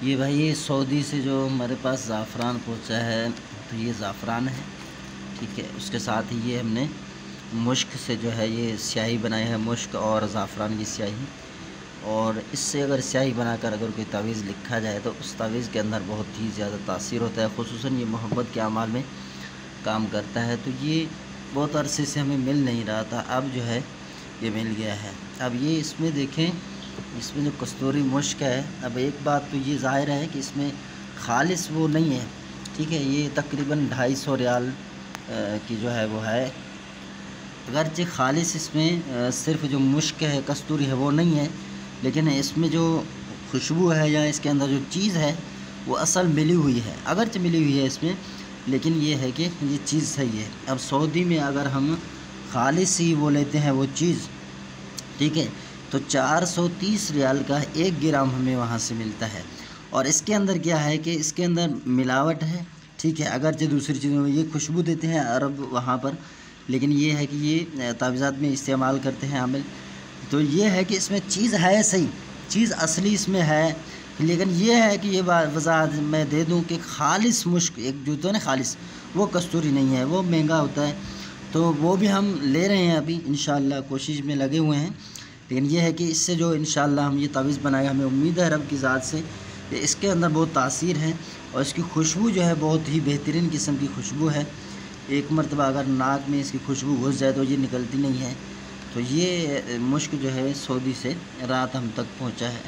ये भाई ये सऊदी से जो हमारे पास ज़ाफ़रान पहुंचा है, तो ये ज़ाफ़रान है, ठीक है। उसके साथ ही ये हमने मुश्क से जो है ये स्याही बनाई है, मुश्क और ज़ाफ़रान की स्याही। और इससे अगर स्याही बनाकर अगर कोई तावीज़ लिखा जाए तो उस तावीज़ के अंदर बहुत ही ज़्यादा तासीर होता है, ख़ुसूसन ये मोहब्बत के अमाल में काम करता है। तो ये बहुत अरसे से हमें मिल नहीं रहा था, अब जो है ये मिल गया है। अब ये इसमें देखें, इसमें जो कस्तूरी मुश्क है, अब एक बात तो ये ज़ाहिर है कि इसमें ख़ालिस वो नहीं है, ठीक है। ये तकरीबन 250 रियाल की जो है वो है। अगरचे ख़ालिस इसमें सिर्फ़ जो मुश्क है, कस्तूरी है, वो नहीं है, लेकिन इसमें जो खुशबू है या इसके अंदर जो चीज़ है वो असल मिली हुई है। अगरचे मिली हुई है इसमें, लेकिन ये है कि ये चीज़ सही है। अब सऊदी में अगर हम ख़ालिस ही वो लेते हैं वो चीज़, ठीक है, तो 430 रियाल का 1 ग्राम हमें वहाँ से मिलता है। और इसके अंदर क्या है कि इसके अंदर मिलावट है, ठीक है। अगरचे दूसरी चीज़ों में ये खुशबू देते हैं अरब वहाँ पर, लेकिन ये है कि ये तावीज़ात में इस्तेमाल करते हैं आमिल। तो ये है कि इसमें चीज़ है सही, चीज़ असली इसमें है, लेकिन ये है कि ये वज़ाहत मैं दे दूँ कि ख़ालिस मुश्क एक जो होता है ना ख़ालिस, वो कस्तूरी नहीं है, वो महंगा होता है। तो वो भी हम ले रहे हैं अभी, इंशाअल्लाह कोशिश में लगे हुए हैं। लेकिन ये है कि इससे जो इंशाअल्लाह हम ये तावीज़ बनाएंगे, हमें उम्मीद है रब की ज़ात से कि इसके अंदर बहुत तासीर है और इसकी खुशबू जो है बहुत ही बेहतरीन किस्म की खुशबू है। एक मरतबा अगर नाक में इसकी खुशबू घुस जाए तो ये निकलती नहीं है। तो ये मुश्क जो है सऊदी से रात हम तक पहुँचा है।